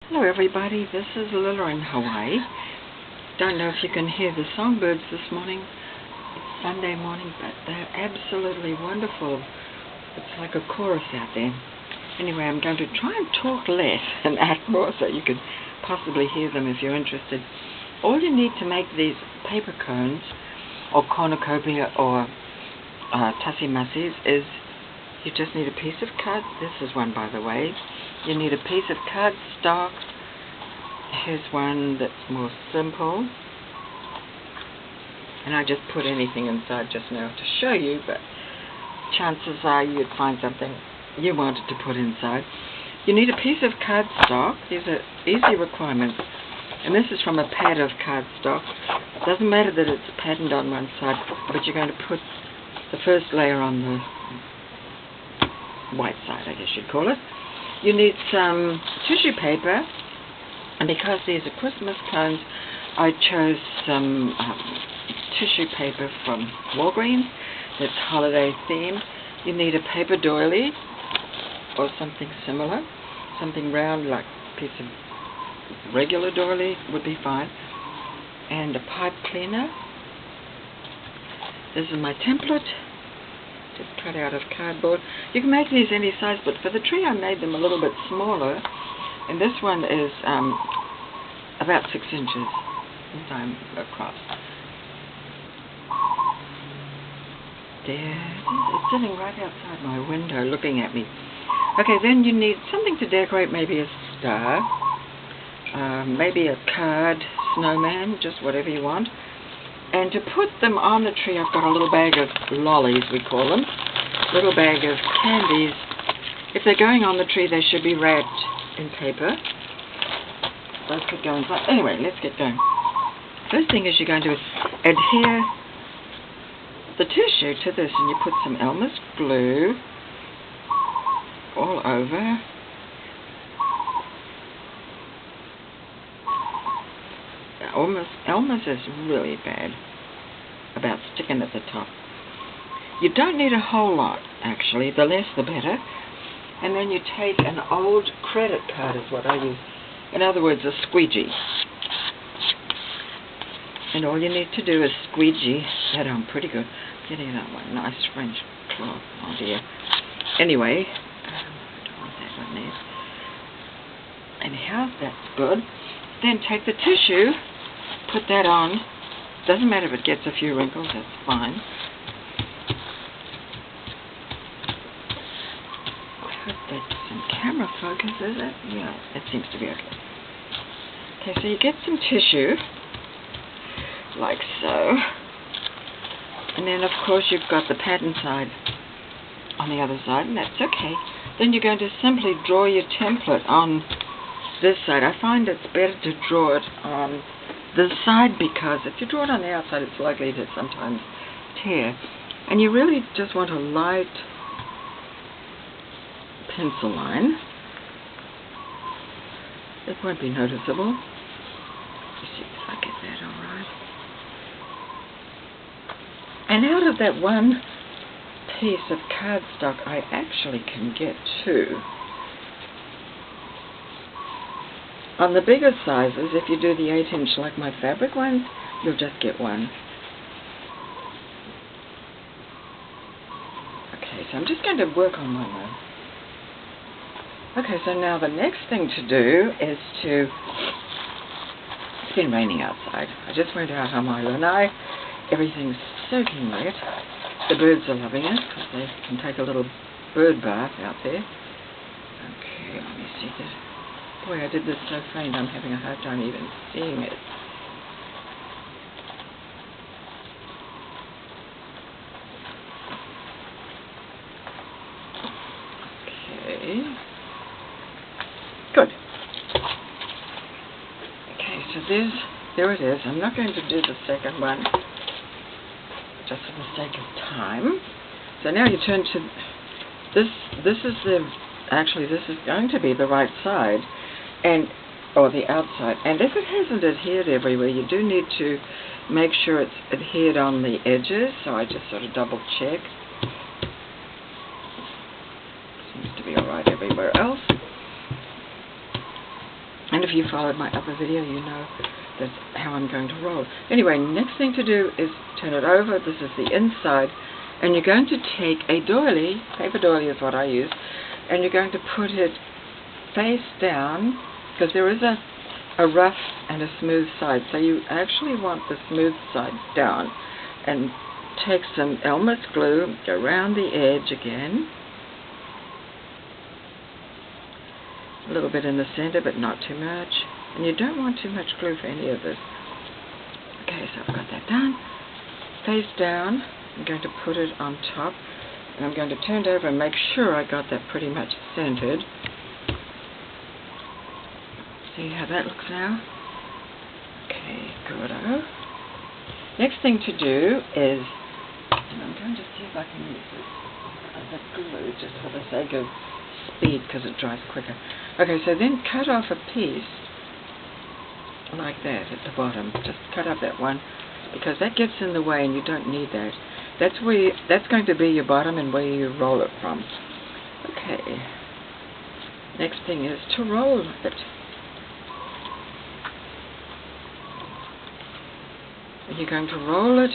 Hello everybody, this is Lila in Hawaii. Don't know if you can hear the songbirds this morning. It's Sunday morning, but they're absolutely wonderful. It's like a chorus out there. Anyway, I'm going to try and talk less and act more so you can possibly hear them if you're interested. All you need to make these paper cones, or cornucopia, or tasimasis, is you just need a piece of card. This is one, by the way. You need a piece of cardstock. Here's one that's more simple. And I just put anything inside just now to show you, but chances are you'd find something you wanted to put inside. You need a piece of cardstock. These are easy requirements. And this is from a pad of cardstock. It doesn't matter that it's patterned on one side, but you're going to put the first layer on the white side, I guess you'd call it. You need some tissue paper, and because these are Christmas cones, I chose some tissue paper from Walgreens that's holiday themed. You need a paper doily or something similar, something round like a piece of regular doily would be fine, and a pipe cleaner. This is my template. Just cut out of cardboard. You can make these any size, but for the tree I made them a little bit smaller, and this one is about 6 inches across. There, it's sitting right outside my window looking at me. Okay, then you need something to decorate, maybe a star, maybe a card, snowman, just whatever you want. And to put them on the tree, I've got a little bag of lollies, we call them. Little bag of candies. If they're going on the tree, they should be wrapped in paper. Those could go inside. Anyway, let's get going. First thing is you're going to adhere the tissue to this, and you put some Elmer's glue all over. Elmer's is really bad about sticking at the top. You don't need a whole lot, actually. The less the better. And then you take an old credit card is what I use. In other words, a squeegee. And all you need to do is squeegee that on pretty good. Getting that one nice French cloth. Oh dear. Anyway, I don't want that one there. Anyhow, that's good. Then take the tissue, put that on. Doesn't matter if it gets a few wrinkles, that's fine. I hope that's some camera focus, is it? Yeah, it seems to be okay. Okay, so you get some tissue, like so. And then, of course, you've got the pattern side on the other side, and that's okay. Then you're going to simply draw your template on this side. I find it's better to draw it on this side because if you draw it on the outside, it's likely to sometimes tear. And you really just want a light pencil line. It won't be noticeable. Let's see if I get that all right. And out of that one piece of cardstock, I actually can get 2. On the bigger sizes, if you do the 8-inch like my fabric ones, you'll just get 1. Okay, so I'm just going to work on one now. Okay, so now the next thing to do is to... It's been raining outside. I just went out on my lanai. Everything's soaking wet. The birds are loving it because they can take a little bird bath out there. Okay, let me see this. Boy, I did this so faint, I'm having a hard time even seeing it. Okay. Good. Okay, so there it is. I'm not going to do the second one, just for the sake of time. So now you turn to this. This is going to be the right side. Or the outside, and if it hasn't adhered everywhere, you do need to make sure it's adhered on the edges, so I just sort of double check. Seems to be alright everywhere else. And if you followed my other video, you know that's how I'm going to roll. Anyway, next thing to do is turn it over. This is the inside. And you're going to take a doily, paper doily is what I use, and you're going to put it face down, because there is a rough and a smooth side. So you actually want the smooth side down. And take some Elmer's glue, go around the edge again. A little bit in the center, but not too much. And you don't want too much glue for any of this. Okay, so I've got that done. Face down. I'm going to put it on top. And I'm going to turn it over and make sure I got that pretty much centered. See how that looks now? Okay, good. Next thing to do is, and I'm going to see if I can use this glue just for the sake of speed because it dries quicker. Okay, so then cut off a piece like that at the bottom. Just cut up that one because that gets in the way and you don't need that. That's going to be your bottom and where you roll it from. Okay. Next thing is to roll it. You're going to roll it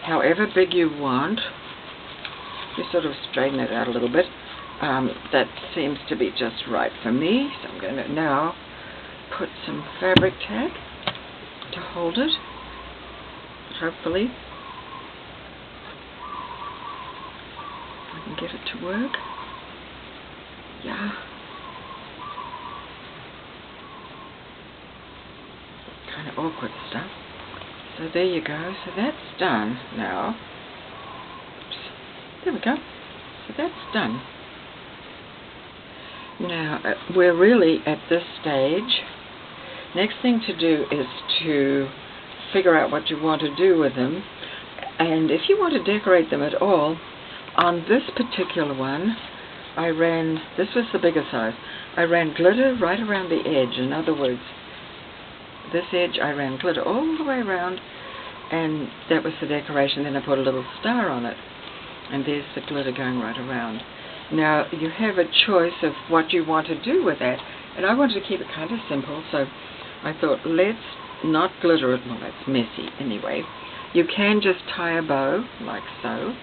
however big you want. You sort of straighten it out a little bit. That seems to be just right for me. So I'm going to now put some fabric tack to hold it, hopefully. I can get it to work. Yeah. Kind of awkward stuff. So there you go. So that's done now. Oops. There we go. So that's done. Now we're really at this stage. Next thing to do is to figure out what you want to do with them. And if you want to decorate them at all, on this particular one, this was the bigger size, I ran glitter right around the edge. In other words, this edge I ran glitter all the way around, and that was the decoration. Then I put a little star on it, and there's the glitter going right around. Now you have a choice of what you want to do with that, and I wanted to keep it kind of simple, so I thought let's not glitter it. Well, that's messy anyway. You can just tie a bow like so.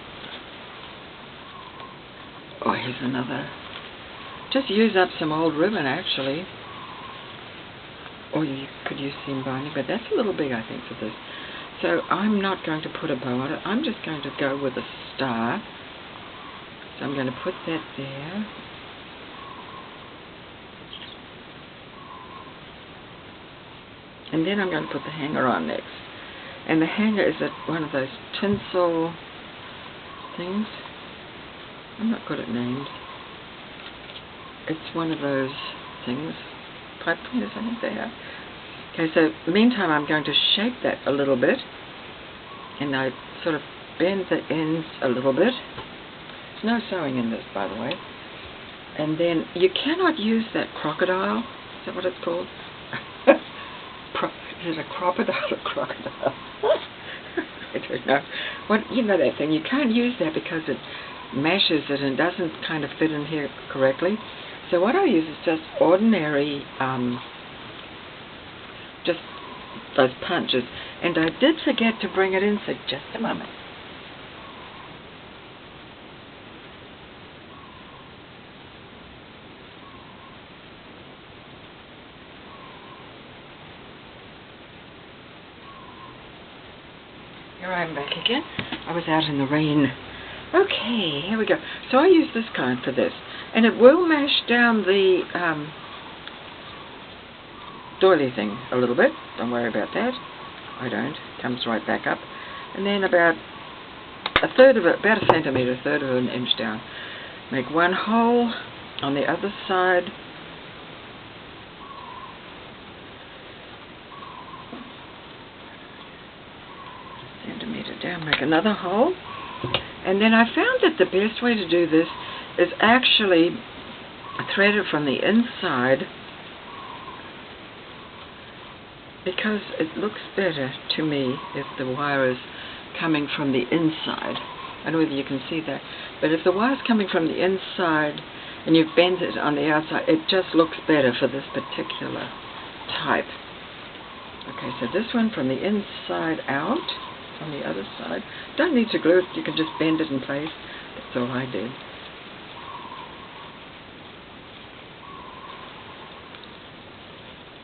Oh, here's another. Just use up some old ribbon actually. Or you could use seam binding, but that's a little big, I think, for this. So I'm not going to put a bow on it. I'm just going to go with a star. So I'm going to put that there. And then I'm going to put the hanger on next. And the hanger is one of those tinsel things. I'm not good at names. It's one of those things. Pipe cleaners, I think they are. Okay, so meantime I'm going to shape that a little bit, and I sort of bend the ends a little bit. There's no sewing in this, by the way. And then you cannot use that crocodile. Is that what it's called? Is it a crocodile or crocodile? I don't know. You know that thing. You can't use that because it mashes it and doesn't kind of fit in here correctly. So what I use is just ordinary, just those punches. And I did forget to bring it in, so just a moment. Here I am back again. I was out in the rain. Okay, here we go. So I use this kind for this. And it will mash down the doily thing a little bit. Don't worry about that. I don't. It comes right back up. And then about a third of it, about a centimetre, a third of an inch down. Make one hole on the other side. Centimetre down, make another hole. And then I found that the best way to do this is actually thread it from the inside, because it looks better to me if the wire is coming from the inside. I don't know whether you can see that, but if the wire is coming from the inside, and you've bent it on the outside, it just looks better for this particular type. Okay, so this one from the inside out, on the other side. Don't need to glue it, you can just bend it in place. That's all I did.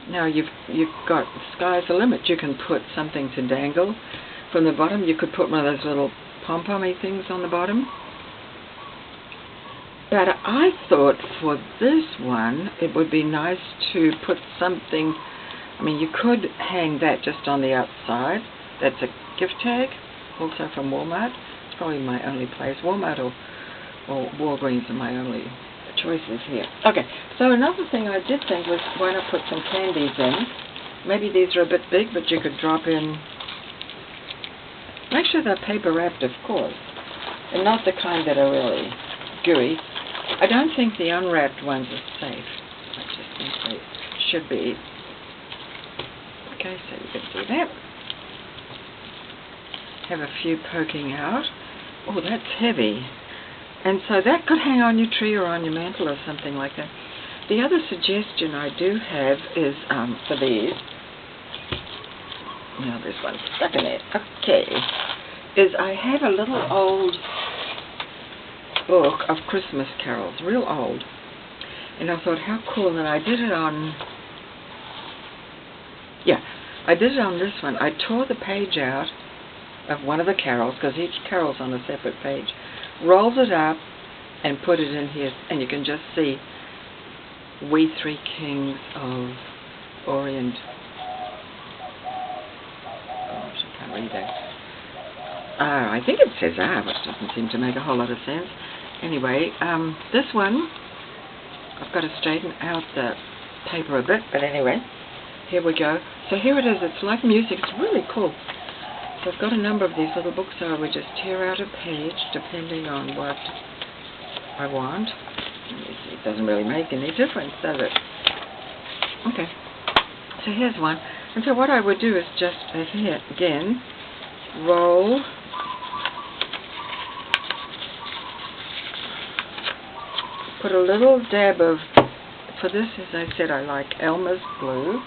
Now you've got the sky's the limit. You can put something to dangle from the bottom. You could put one of those little pom-pommy things on the bottom. But I thought for this one it would be nice to put something. I mean, you could hang that just on the outside. That's a gift tag, also from Walmart. It's probably my only place. Walmart or Walgreens are my only choices here. Okay, so another thing I did think was, why not put some candies in? Maybe these are a bit big, but you could drop in. Make sure they're paper wrapped, of course, and not the kind that are really gooey. I don't think the unwrapped ones are safe. I just think they should be. Okay, so you can see that. Have a few poking out. Oh, that's heavy. And so that could hang on your tree or on your mantle or something like that. The other suggestion I do have is for these. Now this one's stuck in it. Okay. Is I have a little old book of Christmas carols, real old. And I thought, how cool that I did it on... Yeah, I did it on this one. I tore the page out of one of the carols, because each carol's on a separate page. Rolled it up and put it in here, and you can just see We Three Kings of Orient. Oh, I can't read that. I think it says which doesn't seem to make a whole lot of sense. Anyway, this one, I've got to straighten out the paper a bit, but anyway, here we go. So here it is. It's like music. It's really cool. So I've got a number of these little books, so I would just tear out a page depending on what I want. It doesn't really make any difference, does it? Okay, so here's one. And so what I would do is just, here again, roll, put a little dab of, for this, as I said, I like Elmer's Blue.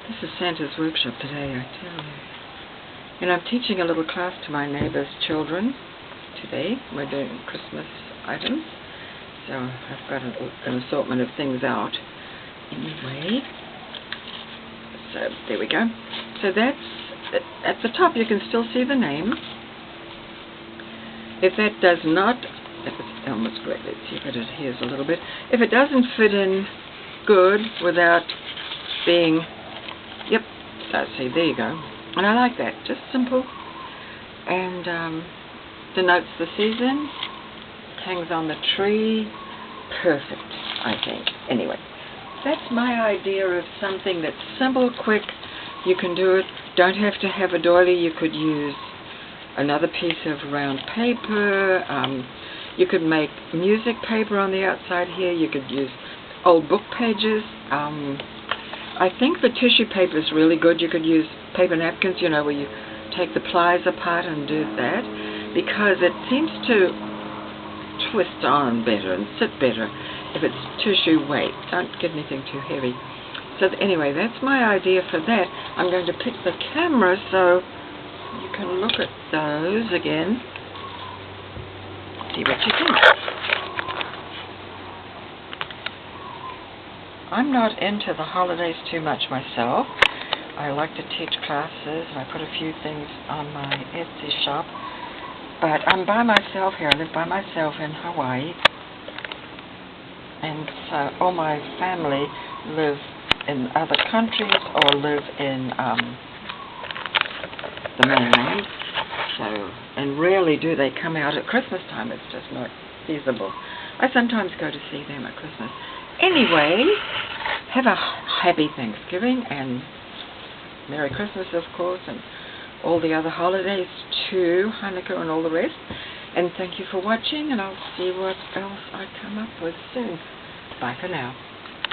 This is Santa's workshop today, I tell you. And I'm teaching a little class to my neighbor's children today. We're doing Christmas items. So I've got an assortment of things out. Anyway, so there we go. So that's, at the top you can still see the name. If that does not, if it's Elmer's Blue, let's see if it adheres a little bit. If it doesn't fit in good without being... Yep, so see, there you go. And I like that, just simple. And denotes the season, hangs on the tree, perfect, I think. Anyway, that's my idea of something that's simple, quick, you can do it. Don't have to have a doily, you could use another piece of round paper, you could make music paper on the outside here, you could use old book pages. I think the tissue paper is really good. You could use paper napkins, you know, where you take the plies apart and do that, because it seems to twist on better and sit better if it's tissue weight. Don't get anything too heavy. So anyway, that's my idea for that. I'm going to pick the camera so you can look at those again. See what you think. I'm not into the holidays too much myself. I like to teach classes, and I put a few things on my Etsy shop. But I'm by myself here. I live by myself in Hawaii. And so all my family live in other countries or live in the mainland. So, and rarely do they come out at Christmas time. It's just not feasible. I sometimes go to see them at Christmas. Anyway, have a happy Thanksgiving and Merry Christmas, of course, and all the other holidays too, Hanukkah and all the rest. And thank you for watching, and I'll see what else I come up with soon. Bye for now.